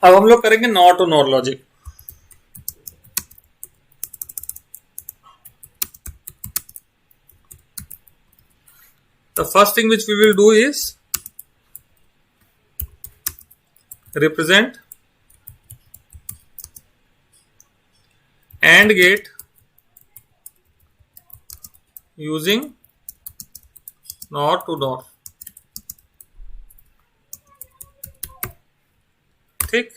अब हम लोग करेंगे नॉट और nor logic. The first thing which we will do is represent AND gate using NOR to NOR। ठीक,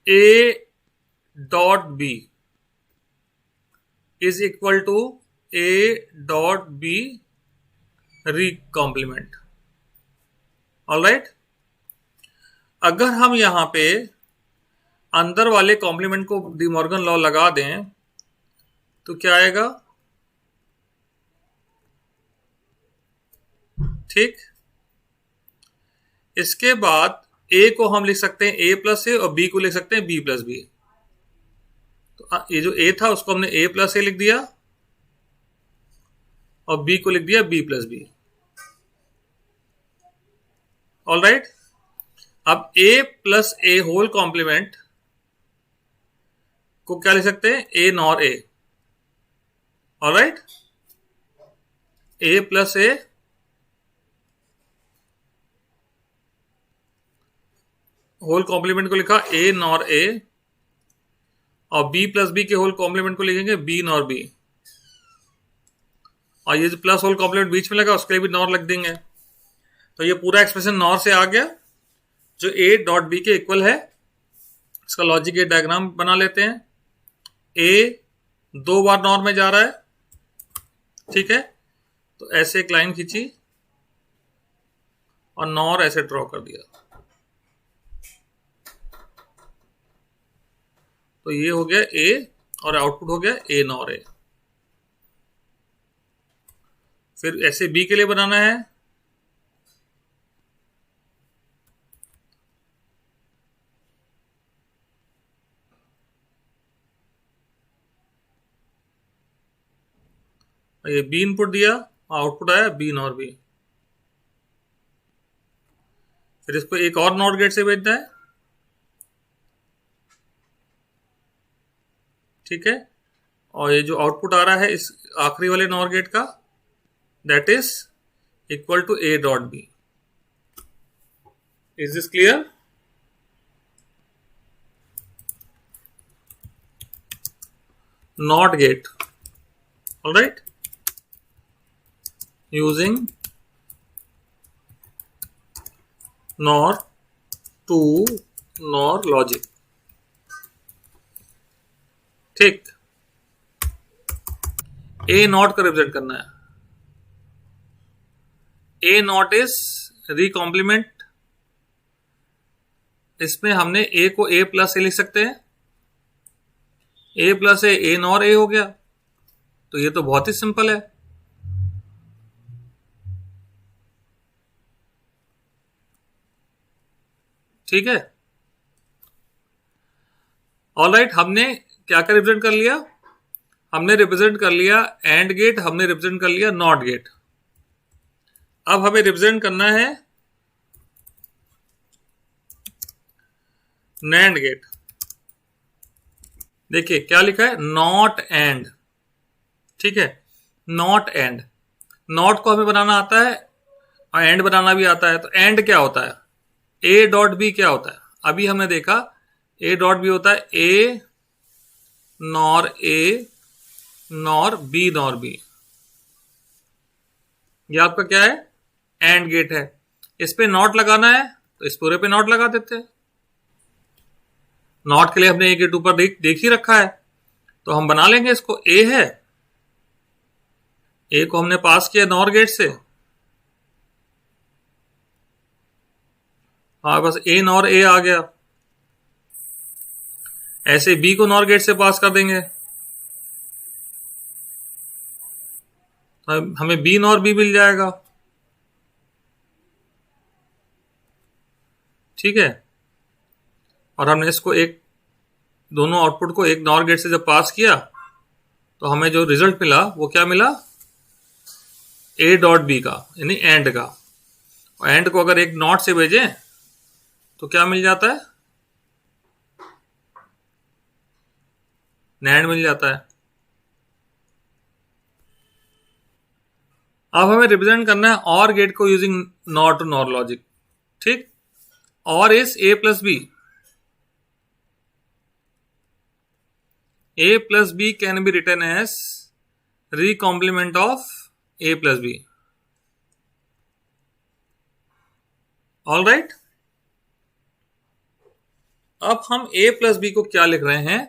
A dot B is equal to A dot B recomplement। Alright, अगर हम यहां पे अंदर वाले कॉम्प्लीमेंट को डी मॉर्गन लॉ लगा दें तो क्या आएगा? ठीक, इसके बाद ए को हम लिख सकते हैं ए प्लस ए और बी को लिख सकते हैं बी प्लस बी। तो ये जो ए था उसको हमने ए प्लस ए लिख दिया और बी को लिख दिया बी प्लस बी। ऑलराइट, अब A plus A whole complement को क्या लिख सकते हैं? A NOR A. Alright, A plus A whole complement को लिखा ए नॉर ए और बी प्लस बी के होल कॉम्प्लीमेंट को लिखेंगे बी नॉर बी, और ये जो प्लस होल कॉम्प्लीमेंट बीच में लगा उसके लिए भी नॉर लिख देंगे। तो ये पूरा एक्सप्रेशन नॉर से आ गया जो ए डॉट बी के इक्वल है। इसका लॉजिक गेट डायग्राम बना लेते हैं। ए 2 बार नॉर में जा रहा है, ठीक है, तो ऐसे एक लाइन खींची और नॉर ऐसे ड्रॉ कर दिया, तो ये हो गया ए और आउटपुट हो गया ए नॉर ए। फिर ऐसे बी के लिए बनाना है। ये बी इनपुट दिया, आउटपुट आया बी नॉर बी। फिर इसको एक और नॉट गेट से भेजना है, ठीक है, और ये जो आउटपुट आ रहा है इस आखिरी वाले नॉर गेट का, that is equal to A dot B. Is this clear? NOT gate, alright, using NOR to NOR logic। ठीक, ए नॉट का रिप्रेजेंट करना है। ए नॉट इज रिकॉम्प्लीमेंट, इसमें हमने ए को ए प्लस ए लिख सकते हैं, ए प्लस ए नॉर ए हो गया। तो ये तो बहुत ही सिंपल है। ठीक है, ऑलराइट, हमने क्या क्या रिप्रेजेंट कर लिया? हमने रिप्रेजेंट कर लिया एंड गेट, हमने रिप्रेजेंट कर लिया नॉट गेट। अब हमें रिप्रेजेंट करना है नैंड गेट। देखिए क्या लिखा है, नॉट एंड। ठीक है, नॉट एंड, नॉट को हमें बनाना आता है और एंड बनाना भी आता है। तो एंड क्या होता है? ए डॉट बी क्या होता है? अभी हमने देखा ए डॉट बी होता है ए नॉर बी नॉर बी। ये आपका क्या है? एंड गेट है। इस पे नॉट लगाना है तो इस पूरे पे नॉट लगा देते हैं। नॉट के लिए हमने ए गेट ऊपर देख ही रखा है, तो हम बना लेंगे इसको। ए है, ए को हमने पास किया नॉर गेट से, हाँ बस ए नॉर ए आ गया। ऐसे बी को नॉर गेट से पास कर देंगे, हमें बी नॉर बी मिल जाएगा। ठीक है, और हमने इसको एक दोनों आउटपुट को एक नॉर गेट से जब पास किया तो हमें जो रिजल्ट मिला वो क्या मिला? ए डॉट बी का, यानी एंड का। और एंड को अगर एक नॉट से भेजें तो क्या मिल जाता है, NAND मिल जाता है। अब हमें रिप्रेजेंट करना है OR गेट को using NOR to NOR logic. ठीक, OR is A plus B। A plus B can be written as recomplement of A plus B. All right? अब हम A plus B को क्या लिख रहे हैं,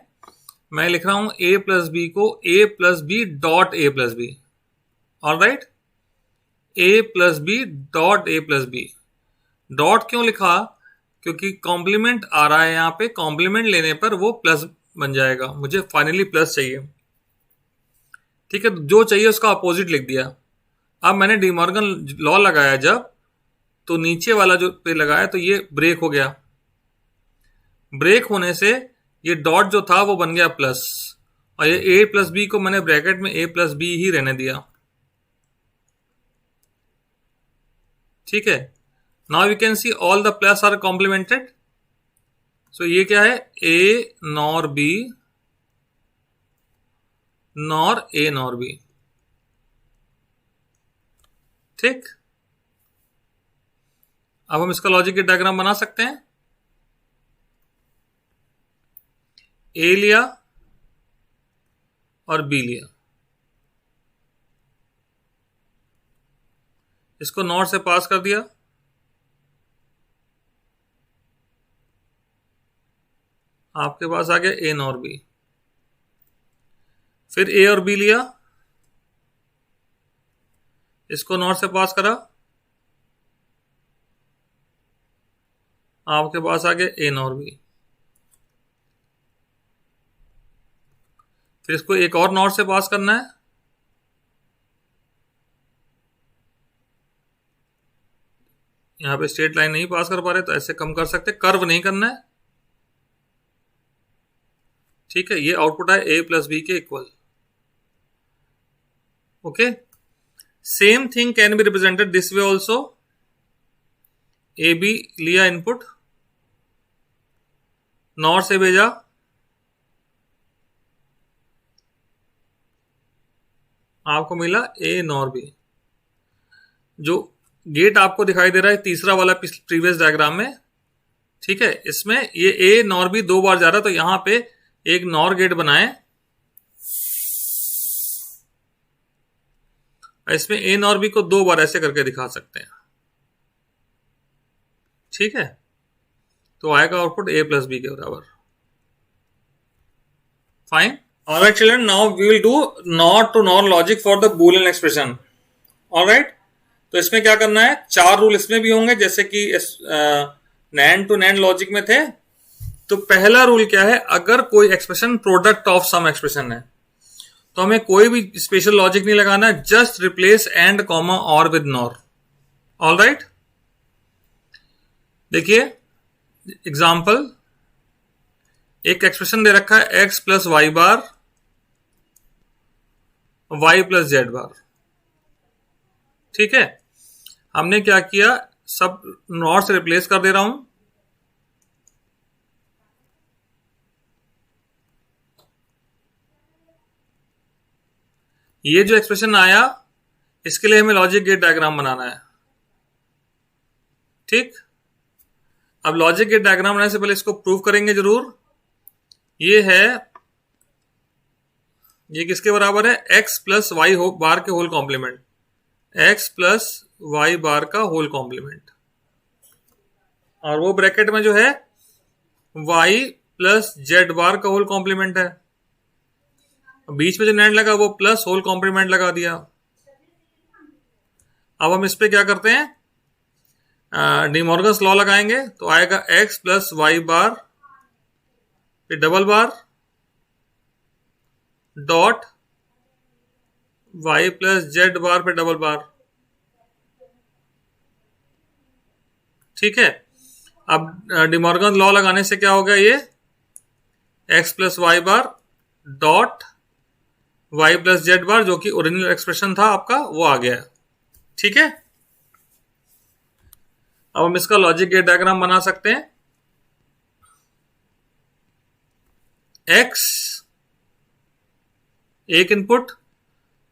मैं लिख रहा हूं A plus B को A plus B dot A plus B. All right? A plus B dot A plus B. Dot क्यों लिखा, क्योंकि कॉम्प्लीमेंट आ रहा है यहां पे, कॉम्प्लीमेंट लेने पर वो प्लस बन जाएगा, मुझे फाइनली प्लस चाहिए। ठीक है, जो चाहिए उसका अपोजिट लिख दिया। अब मैंने डिमॉर्गन लॉ लगाया जब, तो नीचे वाला जो पे लगाया तो ये ब्रेक हो गया। ब्रेक होने से ये डॉट जो था वो बन गया प्लस, और ये A प्लस बी को मैंने ब्रैकेट में A प्लस बी ही रहने दिया। ठीक है, now you can see all the plus are complemented. So ये क्या है, A nor B nor A nor B। ठीक, अब हम इसका लॉजिक डायग्राम बना सकते हैं। A लिया और B लिया, इसको नॉर से पास कर दिया, आपके पास आ गया A नॉर B। फिर A और B लिया, इसको नॉर से पास करा, आपके पास आ गया A नॉर B। फिर इसको एक और नॉर से पास करना है, यहां पे स्ट्रेट लाइन नहीं पास कर पा रहे तो ऐसे कम कर सकते, कर्व नहीं करना है। ठीक है, ये आउटपुट है A प्लस बी के इक्वल। Okay, same thing can be represented this way also. A B लिया इनपुट, नॉर से भेजा, आपको मिला A नॉर B। जो गेट आपको दिखाई दे रहा है तीसरा वाला प्रीवियस डायग्राम में, ठीक है, इसमें ये A नॉर B दो बार जा रहा है, तो यहां पे एक नॉर गेट बनाए, इसमें A नॉर B को दो बार ऐसे करके दिखा सकते हैं। ठीक है, तो आएगा आउटपुट A प्लस B के बराबर। Fine, alright children, now we will do NOR to NOR logic for the Boolean expression. Alright, तो इसमें क्या करना है, चार रूल इसमें भी होंगे जैसे कि नैंड टू नैंड लॉजिक में थे। तो पहला रूल क्या है, अगर कोई expression product of sum expression है तो हमें कोई भी स्पेशल लॉजिक नहीं लगाना, जस्ट रिप्लेस एंड कॉमा और विद नॉर। ऑलराइट, देखिए एग्जाम्पल, एक एक्सप्रेशन दे रखा है x plus Y bar y plus Z bar. ठीक है, हमने क्या किया, सब नॉर से रिप्लेस कर दे रहा हूं, ये जो एक्सप्रेशन आया इसके लिए हमें लॉजिक गेट डायग्राम बनाना है। ठीक, अब लॉजिक गेट डायग्राम बनाने से पहले इसको प्रूव करेंगे जरूर। ये है, ये किसके बराबर है, x प्लस वाई बार के whole complement, x plus Y bar का होल कॉम्प्लीमेंट, और वो ब्रैकेट में जो है y प्लस जेड बार का होल कॉम्प्लीमेंट है, बीच में जो नैंड लगा वो प्लस होल कॉम्प्लीमेंट लगा दिया। अब हम इस पे क्या करते हैं, डिमॉर्गन्स लॉ लगाएंगे, तो आएगा x प्लस वाई बार फिर double bar dot y plus Z bar पे डबल बार। ठीक है, अब डिमॉर्गन लॉ लगाने से क्या हो गया, ये x plus Y bar dot y plus Z bar, जो कि ओरिजिनल एक्सप्रेशन था आपका, वो आ गया। ठीक है, अब हम इसका लॉजिक गेट डायग्राम बना सकते हैं। x एक इनपुट,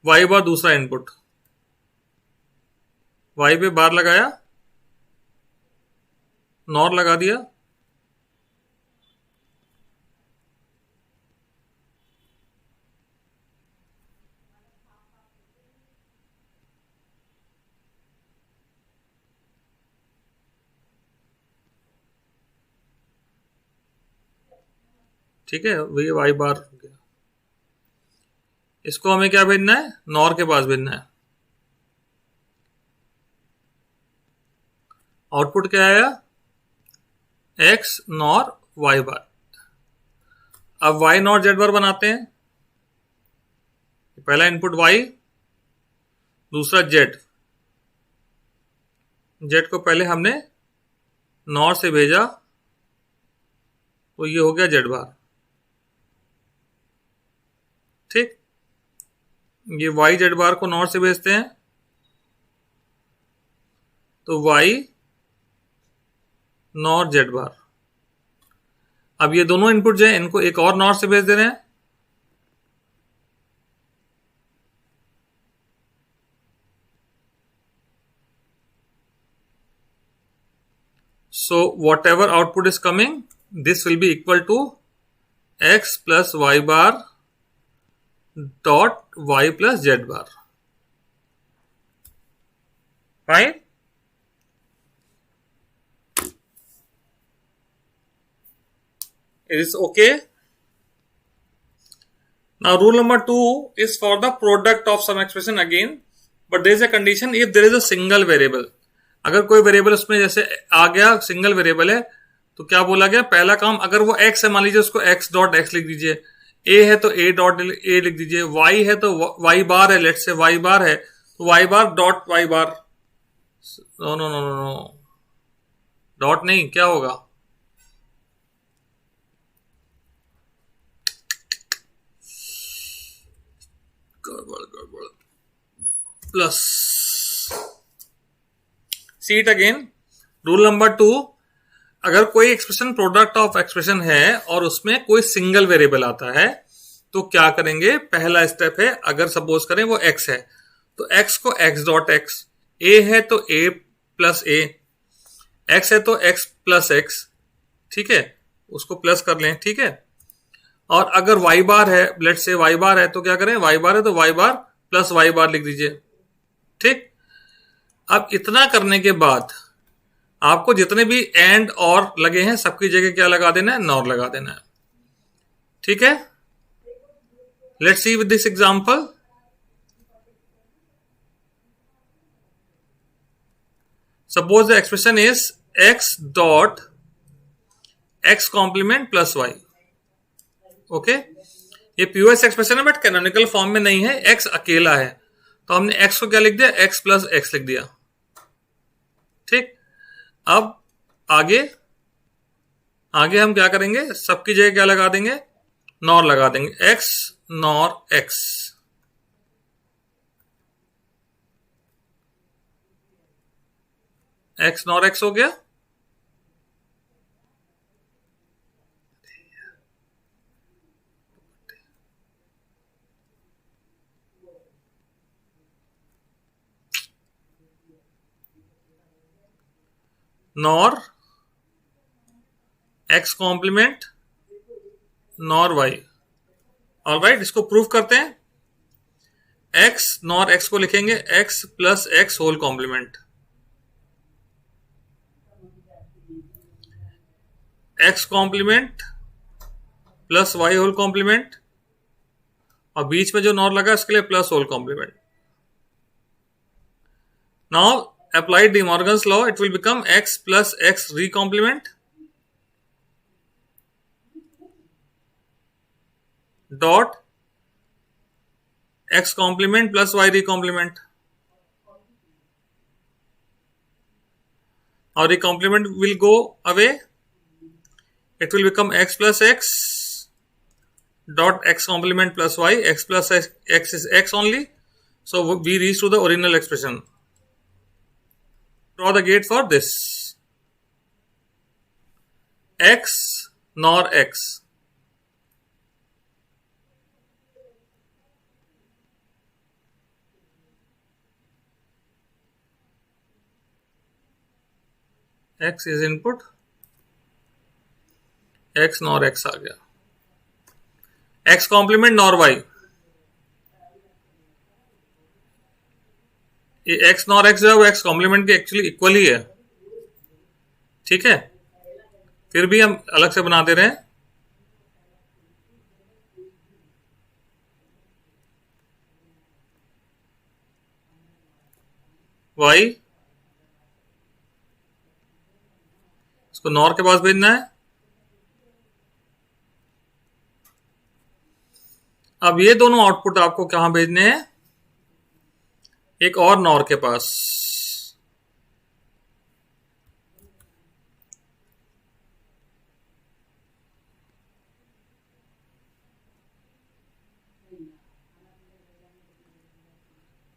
y बार दूसरा इनपुट, y पे बार लगाया, नॉर लगा दिया, ठीक है, ये वाई बार हो गया। इसको हमें क्या भेजना है, नॉर के पास भेजना है। आउटपुट क्या आया, एक्स नॉर वाई बार। अब वाई नॉट जेड बार बनाते हैं। पहला इनपुट वाई, दूसरा जेड। जेड को पहले हमने नॉर से भेजा तो ये हो गया जेड बार, ठीक। ये वाई जेड बार को नॉर से भेजते हैं तो वाई नॉर जेड बार। अब ये दोनों इनपुट जो है इनको एक और नॉर से भेज दे रहे हैं, so whatever output is coming, this will be equal to x plus y bar dot y plus z bar. Fine? It is okay. Now rule number 2 is for the product of some expression again, but there is a condition if there is a single variable. अगर कोई variable उसमें जैसे आ गया, single variable है, तो क्या बोला गया, पहला काम, अगर वो x है मान लीजिए उसको x डॉट x लिख दीजिए, a है तो a डॉट a लिख दीजिए, y है तो y बार है, लेट से y बार है तो y bar dot y bar, no no no no no, dot नहीं, क्या होगा, गड़बड़, plus. See it again, rule number 2, अगर कोई एक्सप्रेशन प्रोडक्ट ऑफ एक्सप्रेशन है और उसमें कोई सिंगल वेरिएबल आता है तो क्या करेंगे, पहला स्टेप है, अगर सपोज करें वो x है तो x को x डॉट x, a है तो a प्लस a, x है तो x प्लस x, ठीक है, उसको प्लस कर लें, ठीक है। और अगर y बार है, लेट से y बार है तो क्या करें, y बार है तो y बार प्लस y बार लिख दीजिए, ठीक। अब इतना करने के बाद आपको जितने भी एंड और लगे हैं सबकी जगह क्या लगा देना है, नॉर लगा देना है, ठीक है। Let's see with this example. Suppose the expression is x dot x complement plus y, okay. ये प्यूएस एक्सप्रेशन है बट कैनोनिकल फॉर्म में नहीं है, x अकेला है तो हमने x को क्या लिख दिया, x प्लस x लिख दिया, ठीक। अब आगे हम क्या करेंगे, सबकी जगह क्या लगा देंगे, नॉर लगा देंगे, x NOR x, x NOR x हो गया। NOR x complement nor y, alright. इसको प्रूव करते हैं, x नॉर x को लिखेंगे x plus x whole complement, x complement plus y whole complement, और बीच में जो नॉर लगा इसके लिए plus whole complement. Now apply De Morgan's law, it will become x plus x recomplement dot x complement plus y recomplement, और recomplement will go away, it will become x plus x dot x complement plus y, x plus x is x only, so we reach to the original expression. Draw the gate for this, x nor x, x is input, x NOR x आ गया, x complement nor y, ये x NOR x जो है वो x complement के actually equal ही है, ठीक है, फिर भी हम अलग से बना दे रहे हैं। y इसको नॉर के पास भेजना है। अब ये दोनों आउटपुट आपको कहां भेजने हैं, एक और नॉर के पास।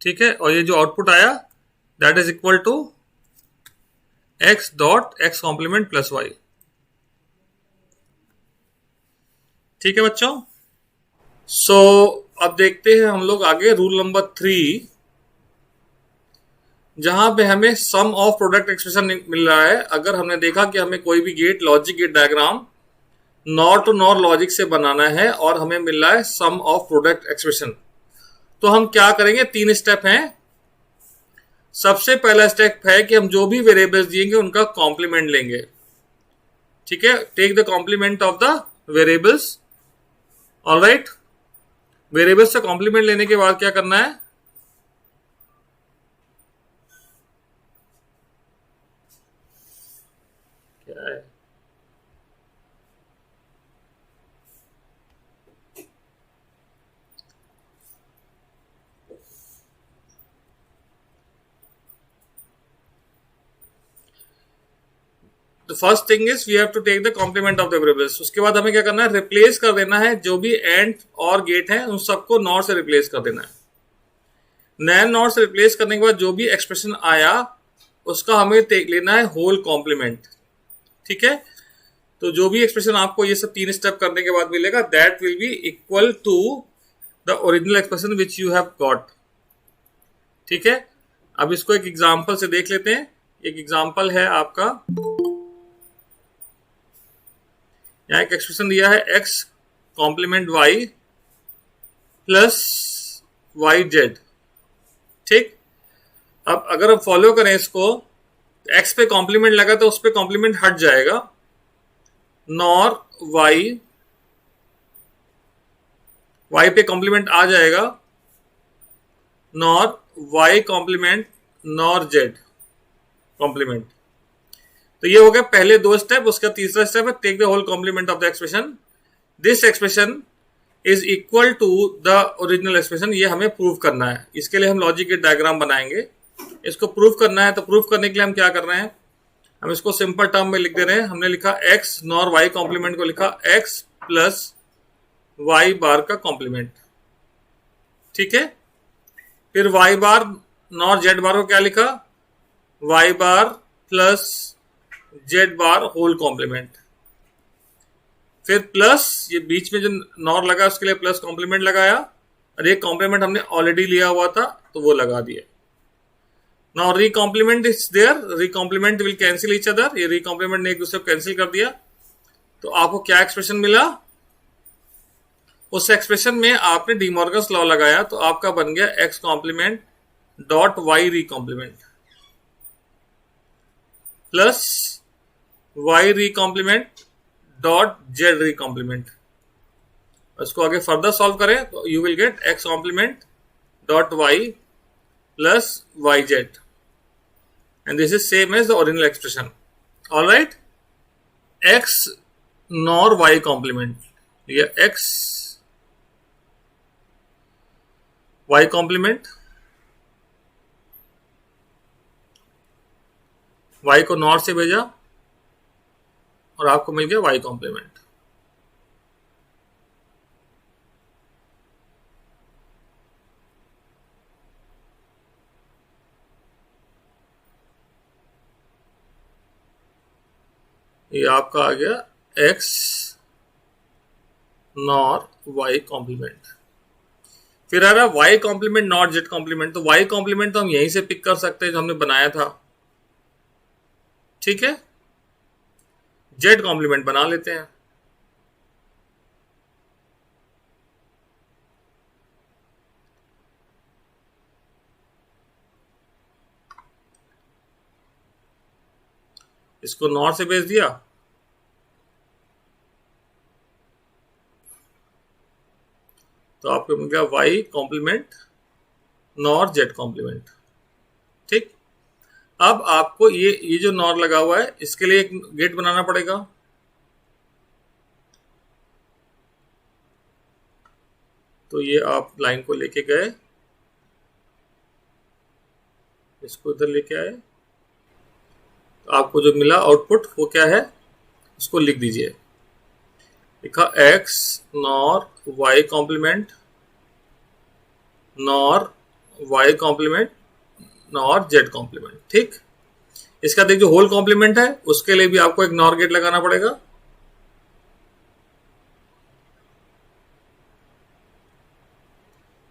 ठीक है, और ये जो आउटपुट आया that is equal to x dot x complement plus y। ठीक है बच्चों, सो अब देखते हैं हम लोग आगे रूल नंबर 3, जहां पे हमें सम ऑफ प्रोडक्ट एक्सप्रेशन मिल रहा है। अगर हमने देखा कि हमें कोई भी gate logic gate diagram NOR to NOR logic से बनाना है और हमें मिल रहा है सम ऑफ प्रोडक्ट एक्सप्रेशन, तो हम क्या करेंगे, 3 स्टेप हैं। सबसे पहला स्टेप है कि हम जो भी वेरिएबल्स दिएंगे उनका कॉम्प्लीमेंट लेंगे। ठीक है, take the complement of the variables. Alright, variables से कॉम्प्लीमेंट लेने के बाद क्या करना है, क्या है, the first thing is we have to take the complement of the variables. उसके बाद हमें क्या करना है, रिप्लेस कर देना है जो भी एंड और गेट है उन सबको नॉर से रिप्लेस कर देना है। नैन नॉर से रिप्लेस करने के बाद जो भी एक्सप्रेशन आया उसका हमें लेना है होल कॉम्प्लीमेंट। ठीक है, तो जो भी एक्सप्रेशन आपको ये सब 3 स्टेप करने के बाद मिलेगा that will be equal to the original expression which you have got. ठीक है, अब इसको एक एग्जांपल से देख लेते हैं। एक एग्जांपल है आपका, यहां एक एक्सप्रेशन दिया है x complement y plus y z. ठीक, अब अगर हम फॉलो करें इसको, x पे कॉम्प्लीमेंट लगा तो उस पे कॉम्प्लीमेंट हट जाएगा, नॉर y पे कॉम्प्लीमेंट आ जाएगा, nor y complement nor z complement. तो ये हो गया पहले 2 स्टेप। उसका तीसरा स्टेप है take the whole complement of the expression, this expression is equal to the original expression. ये हमें प्रूव करना है, इसके लिए हम लॉजिक गेट डायग्राम बनाएंगे। इसको प्रूव करना है, तो प्रूव करने के लिए हम क्या कर रहे हैं, हम इसको सिंपल टर्म में लिख दे रहे हैं। हमने लिखा x नॉर y कॉम्प्लीमेंट को लिखा x प्लस y बार का कॉम्प्लीमेंट। ठीक है, फिर y bar nor z bar को क्या लिखा, y bar plus z bar whole complement. फिर प्लस ये बीच में जो नॉर लगा उसके लिए प्लस कॉम्प्लीमेंट लगाया, और ये कॉम्प्लीमेंट हमने ऑलरेडी लिया हुआ था तो वो लगा दिया। Now recomplement is there, recomplement will cancel each other. ये रीकॉम्प्लीमेंट ने एक दूसरे को कैंसिल कर दिया, तो आपको क्या एक्सप्रेशन मिला, उस एक्सप्रेशन में आपने डीमॉर्गन्स लॉ लगाया तो आपका बन गया x complement dot y recomplement plus y recomplement dot z recomplement. इसको आगे फर्दर सॉल्व करें तो you will get x complement dot y plus yz, and this is same as the original expression. Alright, x nor y complement, या x y complement, y को nor से भेजा और आपको मिल गया y कॉम्प्लीमेंट। ये आपका आ गया x नॉर y कॉम्प्लीमेंट। फिर आ रहा y complement not z complement. तो y कॉम्प्लीमेंट तो हम यहीं से पिक कर सकते हैं जो हमने बनाया था। ठीक है, जेड कॉम्प्लीमेंट बना लेते हैं। इसको नॉर से भेज दिया, तो आपको मिल गया y complement nor z complement. ठीक, अब आपको ये जो नॉर लगा हुआ है इसके लिए एक गेट बनाना पड़ेगा। तो ये आप लाइन को लेके गए, इसको इधर लेके आए, तो आपको जो मिला आउटपुट वो क्या है, इसको लिख दीजिए। लिखा x nor y complement nor y complement nor z complement. ठीक, इसका देख जो होल कॉम्प्लीमेंट है उसके लिए भी आपको एक नॉर गेट लगाना पड़ेगा।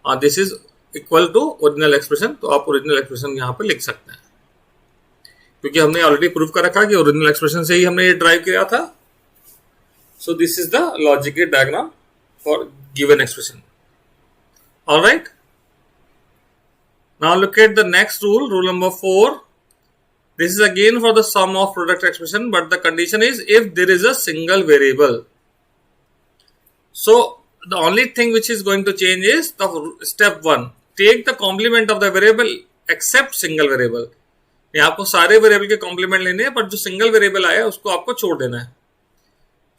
This is equal to original expression, तो आप ओरिजिनल एक्सप्रेशन यहां पे लिख सकते हैं, क्योंकि हमने ऑलरेडी प्रूव कर रखा कि ओरिजिनल एक्सप्रेशन से ही हमने ये ड्राइव किया था। So this is the logic gate diagram for given expression. Alright, now look at the next rule, rule number 4. This is again for the sum of product expression, but the condition is if there is a single variable. So the only thing which is going to change is the step 1, take the complement of the variable except single variable. ये आपको सारे variable के complement लेने हैं, पर जो single variable आया उसको आपको छोड़ देना है।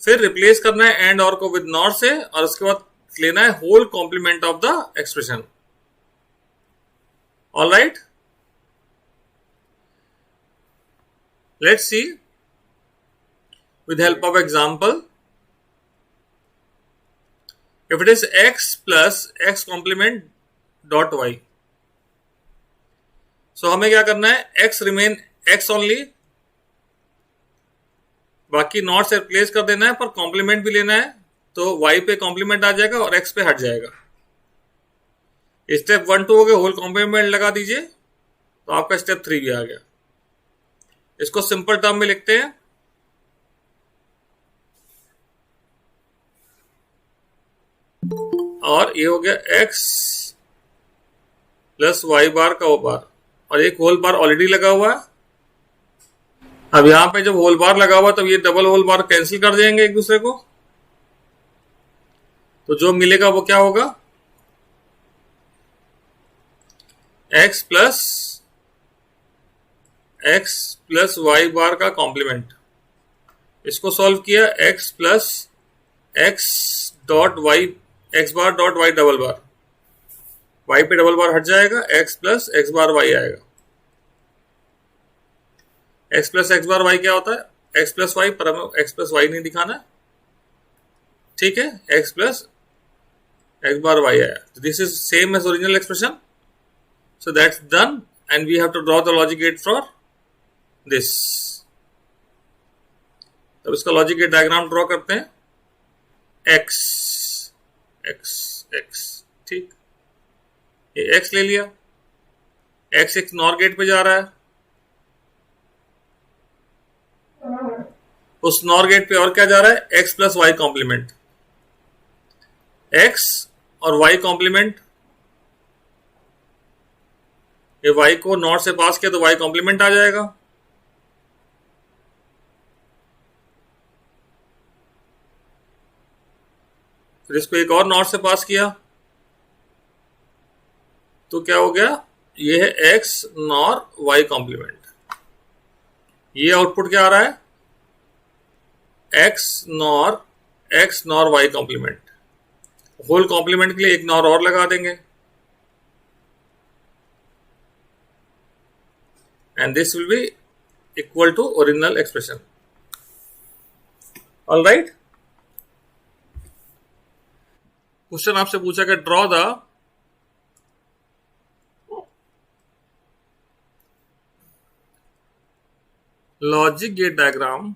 फिर रिप्लेस करना है एंड और को विद नॉर से, और उसके बाद लेना है whole complement of the expression. All right, let's see with help of example. If it is x plus x complement dot y, so हमें क्या करना है, x remain x only, बाकी नॉट से रिप्लेस कर देना है, पर कॉम्प्लीमेंट भी लेना है, तो y पे कॉम्प्लीमेंट आ जाएगा और x पे हट जाएगा। स्टेप 1 2 हो गया, होल कॉम्प्लीमेंट लगा दीजिए, तो आपका स्टेप 3 भी आ गया। इसको सिंपल टर्म में लिखते हैं, और ये हो गया x प्लस वाई बार का ओ बार, और एक होल बार ऑलरेडी लगा हुआ है। अब यहां पे जब होल बार लगा हुआ तब ये डबल होल बार कैंसिल कर देंगे एक दूसरे को, तो जो मिलेगा वो क्या होगा, x प्लस वाई बार का कॉम्प्लीमेंट। इसको सॉल्व किया, x plus x dot y, x bar dot y double bar, y पे डबल बार हट जाएगा, x plus x bar y आएगा। x plus x bar y क्या होता है, x प्लस वाई, पर हमें x प्लस वाई नहीं दिखाना है। ठीक है, x plus x bar y आया, this is same as original expression. So that's done, and we have to draw the logic gate for this. तब इसका लॉजिक गेट डायग्राम ड्रॉ करते हैं, x x x। ठीक, ये x ले लिया, x एक नॉर गेट पे जा रहा है, उस नॉर गेट पे और क्या जा रहा है, x plus y complement, x और y कॉम्प्लीमेंट। ये y को नॉट से पास किया तो y कॉम्प्लीमेंट आ जाएगा, फिर इसको एक और नॉट से पास किया तो क्या हो गया, ये है x नॉर y कॉम्प्लीमेंट। ये आउटपुट क्या आ रहा है, x nor y complement. Whole complement के लिए एक नॉर और लगा देंगे, and this will be equal to original expression. All right, question आपसे पूछा कि draw the logic gate diagram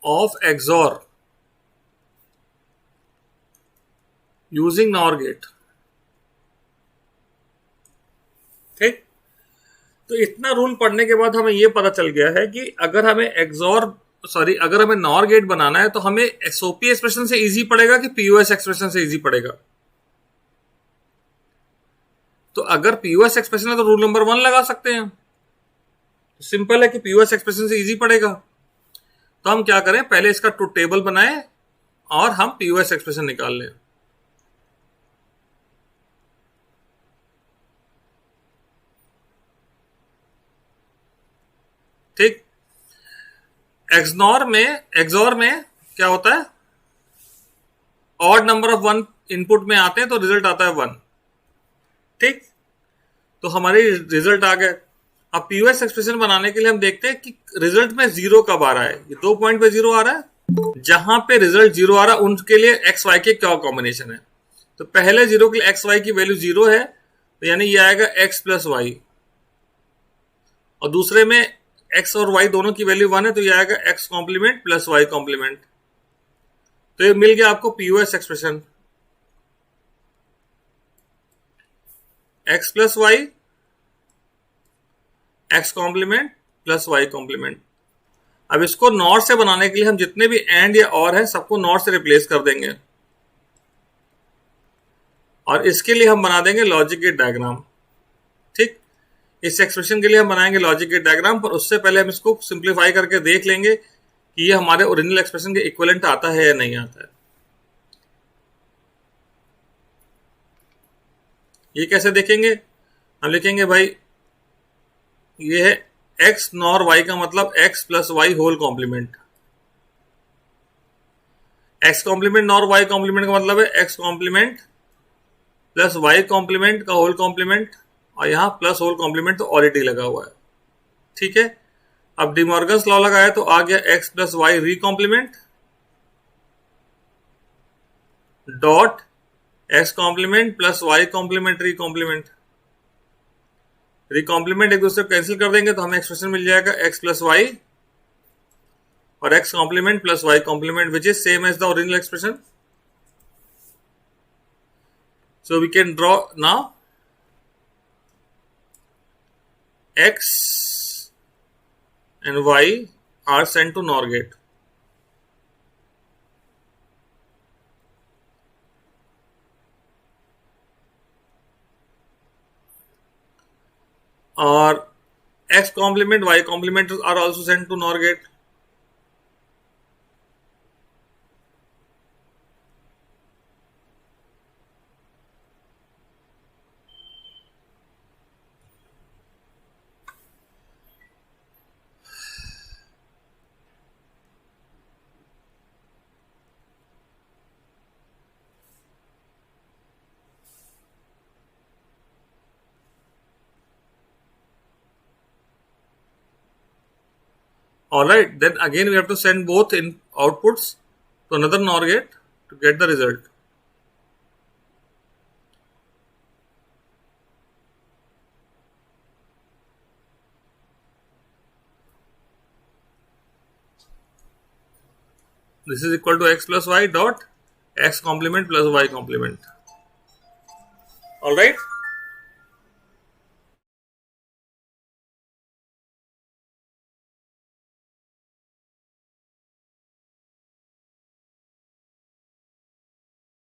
of XOR using NOR gate। ठीक, तो इतना रूल पढ़ने के बाद हमें ये पता चल गया है कि अगर हमें अगर हमें नॉर गेट बनाना है तो हमें एसओपी एक्सप्रेशन से इजी पड़ेगा कि पीओएस एक्सप्रेशन से इजी पड़ेगा। तो अगर पीओएस एक्सप्रेशन है तो रूल नंबर 1 लगा सकते हैं। तो सिंपल है कि पीओएस एक्सप्रेशन से इजी पड़ेगा। तो हम क्या करें, पहले इसका टेबल बनाएं और हम पीओएस एक्सप्रेशन निकाल लें। ठीक, एक्सओर में क्या होता है, ऑड नंबर ऑफ 1 इनपुट में आते हैं तो रिजल्ट आता है 1। ठीक, तो हमारे रिजल्ट आ गए। अब पीओएस एक्सप्रेशन बनाने के लिए हम देखते हैं कि रिजल्ट में 0 कब आ रहा है। ये 2 पॉइंट पे 0 आ रहा है। जहां पे रिजल्ट 0 आ रहा है उनके लिए एक्स वाई के क्या कॉम्बिनेशन है। तो पहले 0 के लिए एक्स वाई की वैल्यू 0 है, तो यानी ये आएगा एक्स प्लस वाई। और दूसरे में एक्स और वाई दोनों की वैल्यू 1 है, तो ये आएगा x complement plus y complement. तो ये मिल गया आपको POS expression, x plus y, x complement plus y complement. अब इसको नॉर से बनाने के लिए हम जितने भी एंड या और है सबको नॉर से रिप्लेस कर देंगे और इसके लिए हम बना देंगे लॉजिक गेट डायग्राम। ठीक, इस एक्सप्रेशन के लिए हम बनाएंगे लॉजिक गेट डायग्राम, पर उससे पहले हम इसको सिंप्लीफाई करके देख लेंगे कि ये हमारे ओरिजिनल एक्सप्रेशन के इक्विवेलेंट आता है या नहीं आता है। ये कैसे देखेंगे, हम लिखेंगे भाई ये है x नॉर y का मतलब x plus y whole complement. x complement nor y complement का मतलब है x complement plus y complement का होल कॉम्प्लीमेंट, और यहां प्लस होल कॉम्प्लीमेंट तो ऑलरेडी लगा हुआ है। ठीक है, अब डिमॉर्गन्स लॉ लगाया तो आ गया x plus y re complement dot x complement plus y complement re complement. Recomplement एक दूसरे को कैंसिल कर देंगे तो हमें एक्सप्रेशन मिल जाएगा x प्लस वाई और x complement plus y complement which is same as the original expression. So we can draw now x and y are sent to NOR gate. और x complement y complement are also sent to NOR gate. Alright, then again we have to send both in outputs to another NOR gate to get the result. This is equal to x plus y dot x complement plus y complement. Alright.